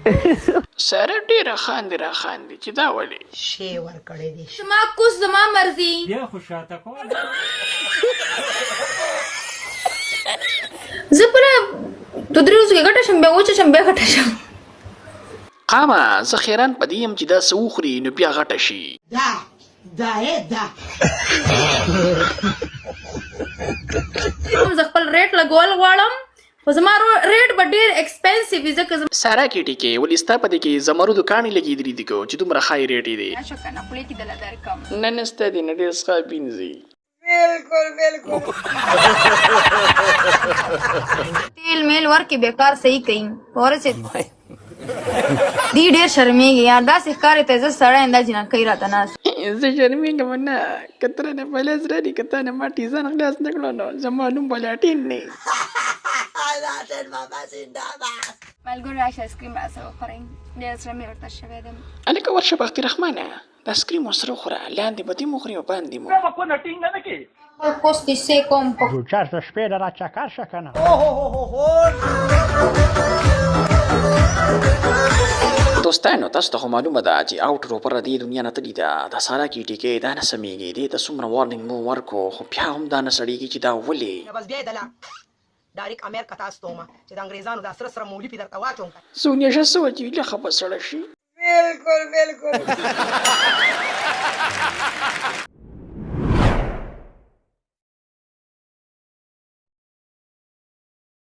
ساره ډېره خاندي را خاندي چې دا ولې شی ورکړی دی زما کوس زما مرضي بیا خو شاته کول زه پوره 2-3 ورځې ګټه شم بیا وچه شم بیا غټه شم قامه زه خیران په دې یم چې دا څه وخوري نو بیا غټه شي دا زه خپل ریټ لګول غواړم خو زما ریټ به ډېر ایکسپنسیو وي ځکه ساره کېټې کې ولې ستا په دې کې زمرودو کاڼي لګېدلي دي که چې دومره ښایي ریټ یې دی راشه که نه خولې کې دله درکړم نه نه ستا دي نه ډېر څښه پینځي تیل میل ورکې بیکار صحیح کوي ورسې دی ډېر شرمېږي یار داسې ښکارې ته زه سړی یم دا جنکۍ راته ناست زه شرمېږم نه که ته رانه پهلاس راني که تا نه ما ټیزان خلاص نه کړو نو زما نوم به لاټین نه ملګرو راشه آیسکریم راسره وخورئ ډېر زړه مې ورته شوی دی هلکه ورشه بختي رحمانه د آیسکریم ورسره وخوره لاندې به دې وخوري او باندې مو خپل پوست کیسې کوم په چرته شپې ډېره چکر شه که نه دوستانو تاسو ته خو معلومه ده چې آوټ روپره دې دنیا نه تللې ده د سارا کېټې کې دا نه سمېږي دې ته څومره وارنینګ مو ورکړو خو بیا هم دا نه سړېږي چې دا ولې بس بیا یې دله ډایرک امریکا تاسو ته ومه چې د انګریزانو دا سره سره مولي پې درته واچوم څو نیشه څه وه چې لخه به سړه شي بالکل